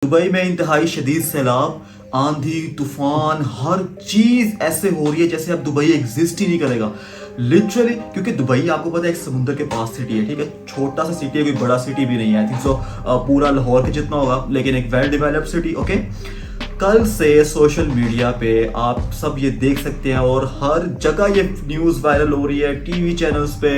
Dubai में इंतहाई शदीद सैलाब, आंधी तूफान, हर चीज ऐसे हो रही है जैसे अब दुबई एग्जिस्ट ही नहीं करेगा लिटरली। क्योंकि दुबई आपको पता है एक समुद्र के पास सिटी है, ठीक है, छोटा सा सिटी है, कोई बड़ा सिटी भी नहीं है। आई थिंक सो पूरा लाहौर के जितना होगा, लेकिन एक वेल डेवलप्ड सिटी। ओके, कल से सोशल मीडिया पे आप सब ये देख सकते हैं और हर जगह ये न्यूज़ वायरल हो रही है, टीवी चैनल्स पे,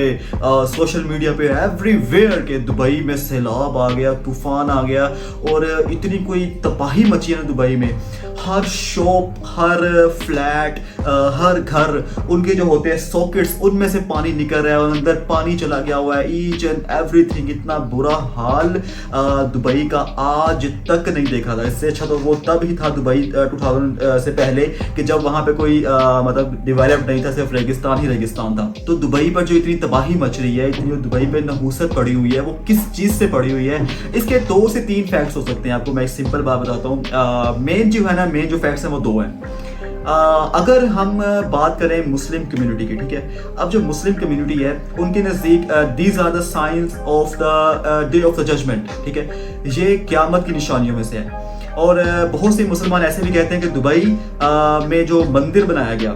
सोशल मीडिया पे, एवरीवेयर के दुबई में सैलाब आ गया, तूफान आ गया और इतनी कोई तबाही मची है ना दुबई में। हर शॉप, हर फ्लैट, हर घर, उनके जो होते हैं सॉकेट्स, उनमें से पानी निकल रहा है और अंदर पानी चला गया हुआ है। ईच एंड एवरीथिंग, इतना बुरा हाल दुबई का आज तक नहीं देखा था। इससे अच्छा तो वो तब ही था दुबई 2000 से पहले, कि जब वहां पे कोई मतलब डेवलप्ड नहीं था, सिर्फ रेगिस्तान ही रेगिस्तान था। तो दुबई पर जो इतनी तबाही मच रही है, इतनी दुबई पे नहूसत पड़ी हुई है, वो किस चीज से पड़ी हुई है? इसके 2 से 3 फैक्ट्स हो सकते हैं। आपको मैं एक सिंपल बात बताता हूँ। मेन जो है ना, मेन जो फैक्ट्स हैं वो 2 हैं। अगर हम बात करें मुस्लिम कम्युनिटी की, ठीक है, अब जो मुस्लिम कम्युनिटी है उनके नज़दीक these are the signs of the day of the judgement, ठीक है, ये क़यामत की निशानियों में से है। और बहुत से मुसलमान ऐसे भी कहते हैं कि दुबई में जो मंदिर बनाया गया,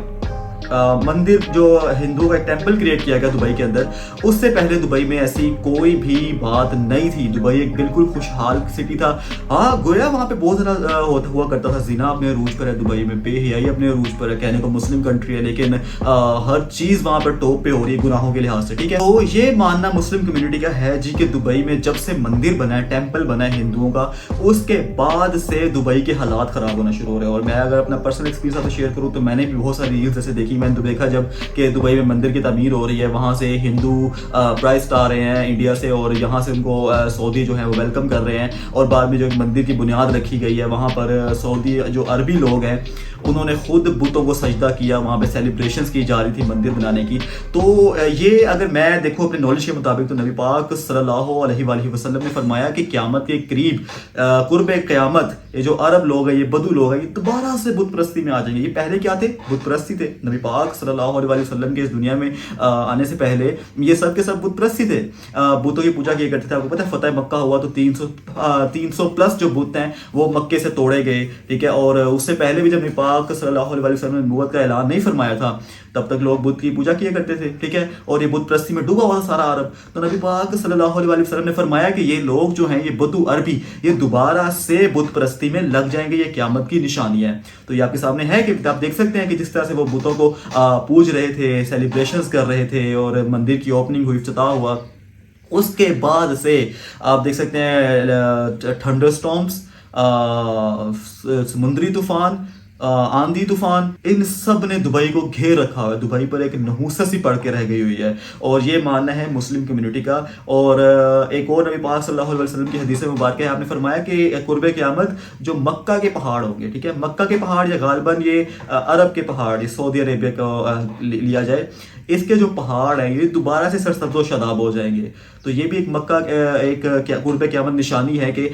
मंदिर जो हिंदुओं का एक टेंपल क्रिएट किया गया दुबई के अंदर, उससे पहले दुबई में ऐसी कोई भी बात नहीं थी। दुबई एक बिल्कुल खुशहाल सिटी था। हाँ, गोया वहाँ पे बहुत ज़्यादा हुआ करता था। जिना अपने अरूज पर है दुबई में, बेहयाई अपने अरूज पर है। कहने को मुस्लिम कंट्री है, लेकिन हर चीज़ वहाँ पर टॉप पे हो रही है गुनाहों के लिहाज से, ठीक है। तो ये मानना मुस्लिम कम्युनिटी का है जी कि दुबई में जब से मंदिर बना है, टेंपल बना है हिंदुओं का, उसके बाद से दुबई के हालात ख़राब होना शुरू हो रहे हैं। और मैं अगर अपना पर्सनल एक्सपीरियंस आपसे शेयर करूँ तो मैंने भी बहुत सारी रील्स ऐसे देखी। मैंने तो देखा जब कि दुबई में मंदिर की तामीर हो रही है, वहाँ से हिंदू प्राइस्ट आ रहे हैं इंडिया से और यहाँ से उनको सऊदी जो है वो वेलकम कर रहे हैं। और बाद में जो एक मंदिर की बुनियाद रखी गई है, वहाँ पर सऊदी जो अरबी लोग हैं उन्होंने खुद बुतों को सजदा किया, वहाँ पे सेलिब्रेशंस की जा रही थी मंदिर बनाने की। तो ये अगर मैं देखूँ अपने नॉलेज के मुताबिक, तो नबी पाक सल्लल्लाहु अलैहि वसल्लम ने फरमाया कि क़यामत के करीब, कुर्ब क़यामत, ये जो अरब लोग हैं, ये बदू लोग हैं, ये दोबारा से बुत परस्ती में आ जाएंगे। ये पहले क्या थे? बुत परस्ती थे। नबी पाक सल्लल्लाहु अलैहि वसल्लम के इस दुनिया में आने से पहले ये सब के सब बुत परस्ती थे, बुतों की पूजा किया करते थे। आपको पता है फतेह मक्का हुआ तो 300 प्लस जो बुत हैं वो मक्के से तोड़े गए, ठीक है। और उससे पहले भी जब नबी पाक सल्लल्लाहु अलैहि वसल्लम ने नबूवत का ऐलान नहीं फरमाया था, तब तक लोग बुत की पूजा किया करते थे, ठीक है। और ये बुत परस्ती में डूबा हुआ था सारा अरब। तो नबी पाक सल्लल्लाहु अलैहि वसल्लम ने फरमाया कि ये लोग जो हैं, ये बदू अरबी, ये दोबारा से बुत परस्ती में लग जाएंगे, ये क़यामत की निशानी है। तो ये आपके सामने है कि आप देख सकते हैं कि जिस तरह से वो बुतों को पूज रहे थे, सेलिब्रेशंस कर रहे थे और मंदिर की ओपनिंग हुई, इफ्तिताह हुआ, उसके बाद से आप देख सकते हैं थंडर स्टॉर्म्स, समुद्री तूफान, आंधी तूफान, इन सब ने दुबई को घेर रखा हुआ है। दुबई पर एक नहूसत सी पड़ के रह गई हुई है। और ये मानना है मुस्लिम कम्युनिटी का। और एक और नबी पाक सल्लल्लाहु अलैहि वसल्लम की हदीस मुबारक है, आपने फरमाया कि कुर्बे क़यामत जो मक्का के पहाड़ होंगे, ठीक है, मक्का के पहाड़ या गालिबन ये अरब के पहाड़, ये सऊदी अरेबिया का लिया जाए, इसके जो पहाड़ हैं ये दोबारा से सरसब्ज़ शदाब हो जाएंगे। तो ये भी एक मक्का एक कुर्बे क़यामत निशानी है कि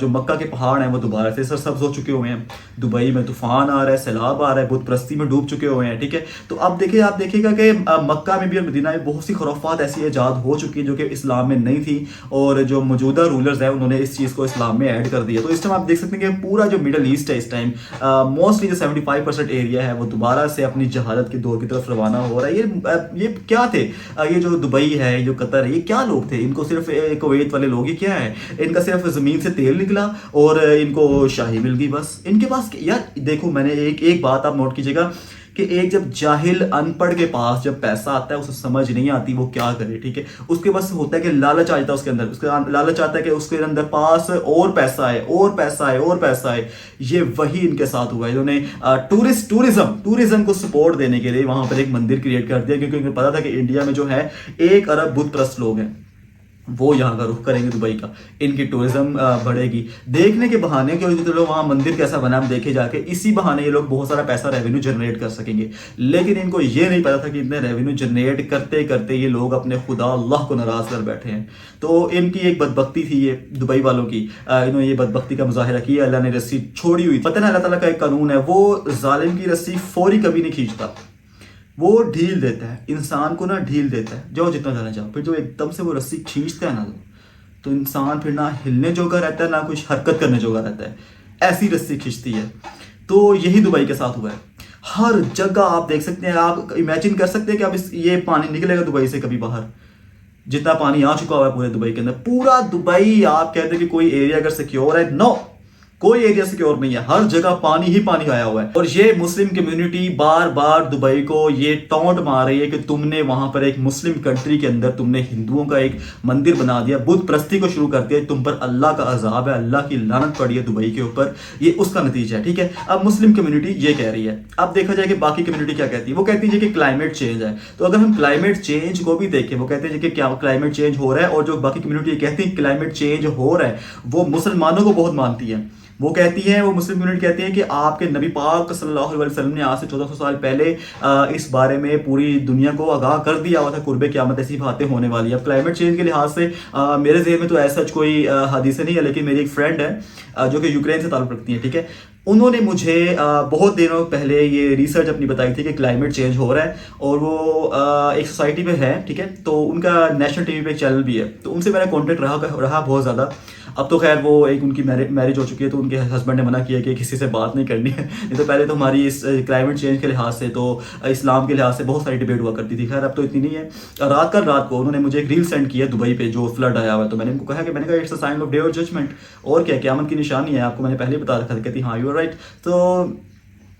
जो मक्का के पहाड़ हैं वो दोबारा से सरसब्ज़ हो चुके हुए हैं। दुबई में तूफान आ रहा है, सैलाब आ रहा है, बुत परस्ती में डूब चुके हुए हैं, ठीक है। तो अब देखिए, आप देखिएगा कि मक्का में भी और मदीना में बहुत सी खुराफात ऐसी ईजाद हो चुकी हैं जो कि इस्लाम में नहीं थी, और जो मौजूदा रूलर्स हैं उन्होंने इस चीज़ को इस्लाम में ऐड कर दिया। तो इस टाइम आप देख सकते हैं कि पूरा जो मिडल ईस्ट है इस टाइम, मोस्टली जो 75% एरिया है वो दोबारा से अपनी जहालत के दौर की तरफ रवाना हो रहा है। ये क्या थे? ये जो दुबई है, ये जो कतर है, ये क्या लोग थे? इनको सिर्फ कुवैत वाले लोग, ये क्या है? इनका सिर्फ ज़मीन से तेल निकला और इनको शाही मिल गई, बस। इनके पास यार देखो, मैंने एक बात आप नोट कीजिएगा कि एक जब जाहिल अनपढ़ के पास जब पैसा आता है, उसे समझ नहीं आती वो क्या करे, ठीक है। उसके पास होता है कि लालच आ जाता है उसके अंदर, उसका लालच आता है कि उसके अंदर पास और पैसा है, और पैसा है, और पैसा है। ये वही इनके साथ हुआ है। इन्होंने टूरिज्म को सपोर्ट देने के लिए वहां पर एक मंदिर क्रिएट कर दिया, क्योंकि उन्हें पता था कि इंडिया में जो है 1 अरब बुत परस्त लोग हैं, वो यहाँ का रुख करेंगे दुबई का, इनकी टूरिज्म बढ़ेगी। देखने के बहाने कि तो लोग वहाँ मंदिर कैसा बना हम देखे जाके, इसी बहाने ये लोग बहुत सारा पैसा रेवेन्यू जनरेट कर सकेंगे। लेकिन इनको ये नहीं पता था कि इतने रेवेन्यू जनरेट करते करते ये लोग अपने खुदा अल्लाह को नाराज कर बैठे हैं। तो इनकी एक बदबख्ती थी ये दुबई वालों की, इन्होंने ये बदबख्ती का मुजाहिरा किया। अल्लाह ने रस्सी छोड़ी हुई, पता ना, अल्लाह ताला का एक कानून है, वो जालिम की रस्सी फौरी कभी नहीं खींचता, वो ढील देता है, इंसान को ना ढील देता है, जाओ जितना जाना चाहो। फिर जो एकदम से वो रस्सी खींचता है ना, तो इंसान फिर ना हिलने जोगा रहता है ना कुछ हरकत करने जोगा रहता है, ऐसी रस्सी खिंचती है। तो यही दुबई के साथ हुआ है। हर जगह आप देख सकते हैं, आप इमेजिन कर सकते हैं कि अब ये पानी निकलेगा दुबई से कभी बाहर, जितना पानी आ चुका हुआ है पूरे दुबई के अंदर। पूरा दुबई आप कहते हैं कि कोई एरिया अगर सिक्योर है, नो, कोई एरिया सिक्योर नहीं है, हर जगह पानी ही पानी आया हुआ है। और ये मुस्लिम कम्युनिटी बार बार दुबई को ये टॉन्ट मार रही है कि तुमने वहां पर एक मुस्लिम कंट्री के अंदर तुमने हिंदुओं का एक मंदिर बना दिया, बुत प्रस्ती को शुरू कर दिया, तुम पर अल्लाह का अजाब है, अल्लाह की लानत पड़ी है दुबई के ऊपर। ये उसका नतीजा है, ठीक है। अब मुस्लिम कम्युनिटी ये कह रही है, अब देखा जाए कि बाकी कम्युनिटी क्या कहती है। वो कहती है कि क्लाइमेट चेंज है। तो अगर हम क्लाइमेट चेंज को भी देखें, वो कहते हैं कि क्या क्लाइमेट चेंज हो रहा है, और जो बाकी कम्युनिटी कहती है क्लाइमेट चेंज हो रहा है, वो मुसलमानों को बहुत मानती है। वो कहती है, वो मुस्लिम कम्युनिटी कहती है कि आपके नबी पाक सल्लल्लाहु अलैहि वसल्लम ने आज से 1400 साल पहले इस बारे में पूरी दुनिया को आगाह कर दिया हुआ था, कुर्बे क़यामत ऐसी बातें होने वाली है। अब क्लाइमेट चेंज के लिहाज से मेरे ज़हन में तो ऐसा कोई हदीस नहीं है, लेकिन मेरी एक फ्रेंड है जो कि यूक्रेन से ताल्लुक़ रखती है, ठीक है। उन्होंने मुझे बहुत दिनों पहले ये रिसर्च अपनी बताई थी कि क्लाइमेट चेंज हो रहा है, और वो एक सोसाइटी में है, ठीक है। तो उनका नेशनल टीवी पे एक चैनल भी है, तो उनसे मेरा कॉन्टेक्ट रहा बहुत ज़्यादा। अब तो खैर वो एक उनकी मैरिज हो चुकी है, तो उनके हस्बैंड ने मना किया कि किसी से बात नहीं करनी है। नहीं तो पहले तो हमारी इस क्लाइमेट चेंज के लिहाज से, तो इस्लाम के लिहाज से बहुत सारी डिबेट हुआ करती थी। खैर अब तो इतनी नहीं है। रात को उन्होंने मुझे एक रील सेंड किया दुबई पे जो फ्लड आया हुआ है, तो मैंने उनको मैंने कहा it's a sign of day of judgement, और क्या, क़यामत की निशानी है, आपको मैंने पहले बता रखा था। कहती हाँ यू आर राइट।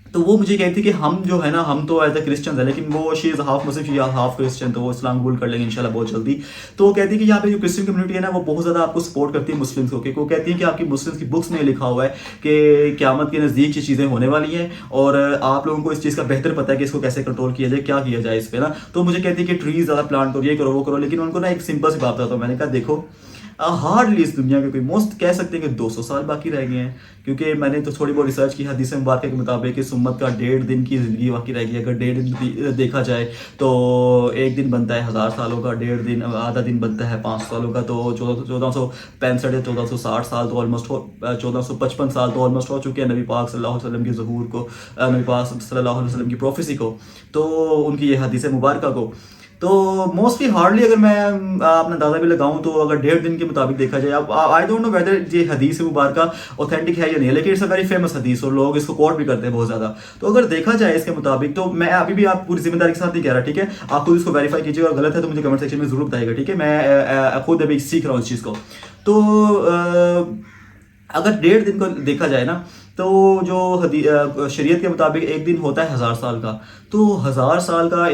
तो वो मुझे कहती कि हम जो है ना, हम तो एज ए क्रिश्चियन है, लेकिन वो she is half Muslim, she half Christian, तो वो इस्लाम कबूल कर लेंगे इंशाल्लाह बहुत जल्दी। तो वो कहती है कि यहाँ पे जो क्रिश्चियन कम्युनिटी है ना, वो बहुत ज़्यादा आपको सपोर्ट करती है मुस्लिम्स को, क्योंकि वो कहती है कि आपकी मुस्लिम्स की बुक्स में लिखा हुआ है कि क़यामत के नज़दीक ये चीज़ें होने वाली हैं, और आप लोगों को इस चीज़ का बेहतर पता है कि इसको कैसे कंट्रोल किया जाए, क्या किया जाए इस पर ना। तो मुझे कहती है कि ट्रीज़ ज़्यादा प्लांट करो, ये करो, वो करो। लेकिन उनको ना एक सिंपल सी बात बताता हूँ। मैंने कहा देखो, हार्डली इस दुनिया के कोई मोस्ट कह सकते हैं कि 200 साल बाकी रह गए हैं, क्योंकि मैंने तो थोड़ी बहुत रिसर्च की हदीस मुबारक के मुताबिक इस उम्मत का 1.5 दिन की ज़िंदगी बाकी रह गई। अगर 1.5 दिन देखा जाए तो एक दिन बनता है 1000 सालों का, 1.5 दिन आधा दिन बनता है 500 सालों का, तो 1465 या 1460 साल तो ऑलमोस्ट 1455 साल तो ऑलमोस्ट हो चुके हैं नबी पाक सल्लल्लाहु अलैहि वसल्लम के ज़हूर को, नबी पाक सल्लल्लाहु अलैहि वसल्लम की प्रोफेसी को, तो उनकी ये हदीस मुबारक को। तो मोस्टली हार्डली अगर मैं अपना अंदाज़ा भी लगाऊं तो अगर 1.5 दिन के मुताबिक देखा जाए, अब आई डोंट नो वेदर ये हदीस मुबारक ऑथेंटिक है या नहीं, लेकिन इट्स अ वेरी फेमस हदीस और लोग इसको कोट भी करते हैं बहुत ज़्यादा। तो अगर देखा जाए इसके मुताबिक, तो मैं अभी भी आप पूरी जिम्मेदारी के साथ नहीं कह रहा, ठीक है। आप खुद इसको वेरीफाई कीजिएगा, गलत है तो मुझे कमेंट सेक्शन में ज़रूर बताइएगा, ठीक है। मैं खुद अभी सीख रहा हूँ इस चीज़ को। तो अगर 1.5 दिन को देखा जाए ना, तो जो शरीयत के मुताबिक एक दिन होता है 1000 साल का, तो 1000 साल का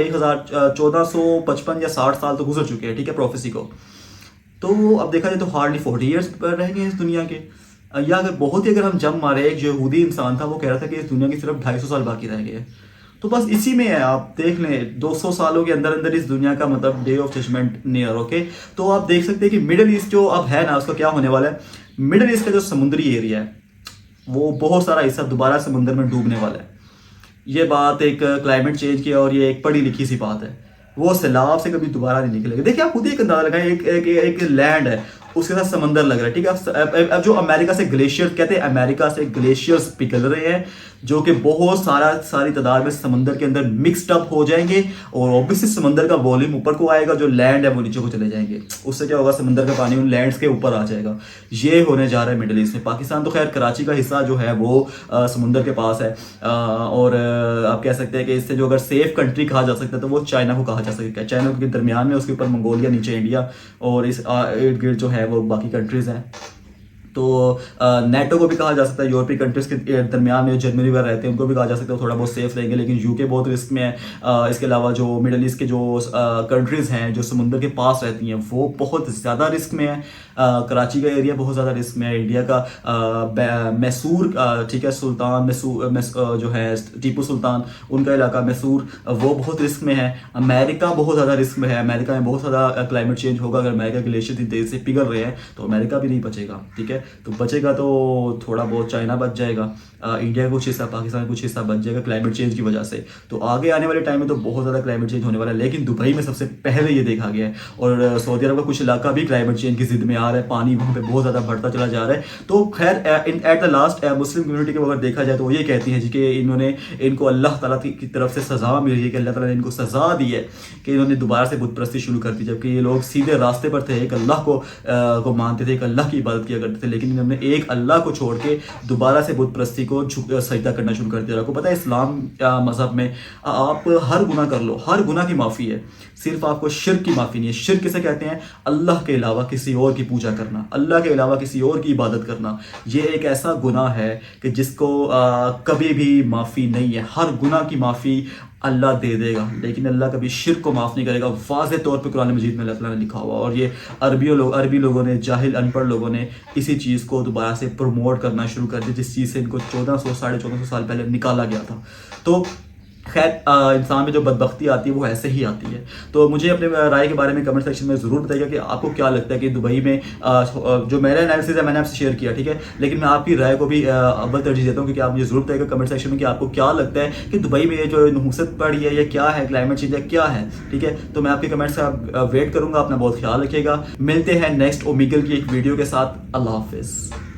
1455 या 60 साल तो गुजर चुके हैं, ठीक है, प्रोफेसी को। तो अब देखा जाए तो हार्डली 40 ईयर्स रह गए इस दुनिया के। या अगर बहुत ही अगर हम जम मारे, एक जो यहूदी इंसान था वो कह रहा था कि इस दुनिया की सिर्फ 250 साल बाकी रह गए। तो बस इसी में है, आप देख लें 200 सालों के अंदर अंदर इस दुनिया का मतलब day of judgement near, okay. तो आप देख सकते हैं कि मिडिल ईस्ट जो अब है ना, उसका क्या होने वाला है। मिडिल ईस्ट का जो समुद्री एरिया है, वो बहुत सारा हिस्सा दोबारा समुद्र में डूबने वाला है। ये बात एक क्लाइमेट चेंज की, और ये एक पढ़ी लिखी सी बात है। वो सैलाब से कभी दोबारा नहीं निकलेगा। देखिए आप खुद ही एक अंदाजा लगाएं, एक लैंड है, उसके साथ समंदर लग रहा है, ठीक है। अब जो अमेरिका से ग्लेशियर कहते हैं, अमेरिका से ग्लेशियर्स पिघल रहे हैं, जो कि बहुत सारी तादाद में समंदर के अंदर मिक्सड अप हो जाएंगे, और ऑब्वियसली समंदर का वॉल्यूम ऊपर को आएगा, जो लैंड है वो नीचे को चले जाएंगे। उससे क्या होगा, समंदर का पानी उन लैंड्स के ऊपर आ जाएगा। ये होने जा रहा है मिडिल ईस्ट में। पाकिस्तान तो खैर कराची का हिस्सा जो है वो समुंदर के पास है, और आप कह सकते हैं कि इससे जो अगर सेफ कंट्री कहा जा सकता है तो वो चाइना को कहा जा सकता है। चाइना के दरमियान में, उसके ऊपर मंगोलिया, नीचे इंडिया, और इस इर्द गिर्द जो है वो बाकी कंट्रीज हैं। तो नेटो को भी कहा जा सकता है, यूरोपीय कंट्रीज के दरमियान में जर्मनी वगैरह रहते हैं उनको भी कहा जा सकता है थोड़ा बहुत सेफ रहेंगे, लेकिन यूके बहुत रिस्क में है। इसके अलावा जो मिडल ईस्ट के जो कंट्रीज़ हैं जो समुंदर के पास रहती हैं वो बहुत ज़्यादा रिस्क में है। कराची का एरिया बहुत ज़्यादा रिस्क में है। इंडिया का मैसूर, ठीक है, सुल्तान मैसूर जो है टीपू सुल्तान, उनका इलाका मैसूर, वो बहुत रिस्क में है। अमेरिका बहुत ज़्यादा रिस्क में है। अमेरिका में बहुत ज़्यादा क्लाइमेट चेंज होगा। अगर अमेरिका ग्लेशियर इतनी तेज़ी से पिघल रहे हैं तो अमेरिका भी नहीं बचेगा, ठीक है। तो बचेगा तो थोड़ा बहुत चाइना बच जाएगा, इंडिया का कुछ हिस्सा, पाकिस्तान का कुछ हिस्सा बच जाएगा क्लाइमेट चेंज की वजह से। तो आगे आने वाले टाइम में तो बहुत ज़्यादा क्लाइमेट चेंज होने वाला है, लेकिन दुबई में सबसे पहले ये देखा गया है। और सऊदी अरब का कुछ इलाका भी क्लाइमेट चेंज की जिद में आ रहा है, पानी वहाँ पे बहुत ज़्यादा बढ़ता चला जा रहा है। तो खैर at the last Muslim community को अगर देखा जाए तो वो ये कहती है जी कि इनको अल्लाह ताला की तरफ से सज़ा मिल रही है, कि अल्लाह ताला ने इनको सज़ा दी है कि इन्होंने दोबारा से बुत परस्ती शुरू कर दी, जबकि ये लोग सीधे रास्ते पर थे, एक अल्लाह को मानते थे, एक अल्लाह की इबादत किया करते थे, लेकिन इन्होंने एक अल्लाह को छोड़ के दोबारा से बुत परस्ती को सजदा करना शुरू कर दिया। आपको पता है इस्लाम मज़हब में आप हर गुनाह कर लो, हर गुनाह की माफ़ी है, सिर्फ आपको शिर्क की माफ़ी नहीं है। शिर्क किसे कहते हैं? अल्लाह के अलावा किसी और की पूजा करना, अल्लाह के अलावा किसी और की इबादत करना। ये एक ऐसा गुनाह है कि जिसको कभी भी माफ़ी नहीं है। हर गुनाह की माफ़ी अल्लाह दे देगा, लेकिन अल्लाह कभी शिर्क को माफ़ नहीं करेगा। वाज़े तौर पे कुरान मजीद में अल्लाह ताला ने लिखा हुआ। और ये अरबी लोगों ने, जाहिल अनपढ़ लोगों ने इसी चीज़ को दोबारा से प्रमोट करना शुरू कर दिया, जिस चीज़ से इनको 1400 साढ़े 1400 साल पहले निकाला गया था। तो खैर इंसान में जो बदबख्ती आती है वो ऐसे ही आती है। तो मुझे अपने राय के बारे में कमेंट सेक्शन में ज़रूर बताइएगा कि आपको क्या लगता है कि दुबई में जो मेरा एनालिसिस है मैंने आपसे शेयर किया, ठीक है, लेकिन मैं आपकी राय को भी अव्वल तरजीह देता हूँ, क्योंकि आप मुझे ज़रूर बताइएगा कमेंट सेक्शन में कि आपको क्या लगता है कि दुबई में ये जो नहुसत पड़ी है ये क्या है, क्लाइमेट चेंज है क्या है, ठीक है। तो मैं आपके कमेंट्स का वेट करूँगा। अपना बहुत ख्याल रखिएगा। मिलते हैं नेक्स्ट ओमेगल की एक वीडियो के साथ। अल्लाह हाफिज़।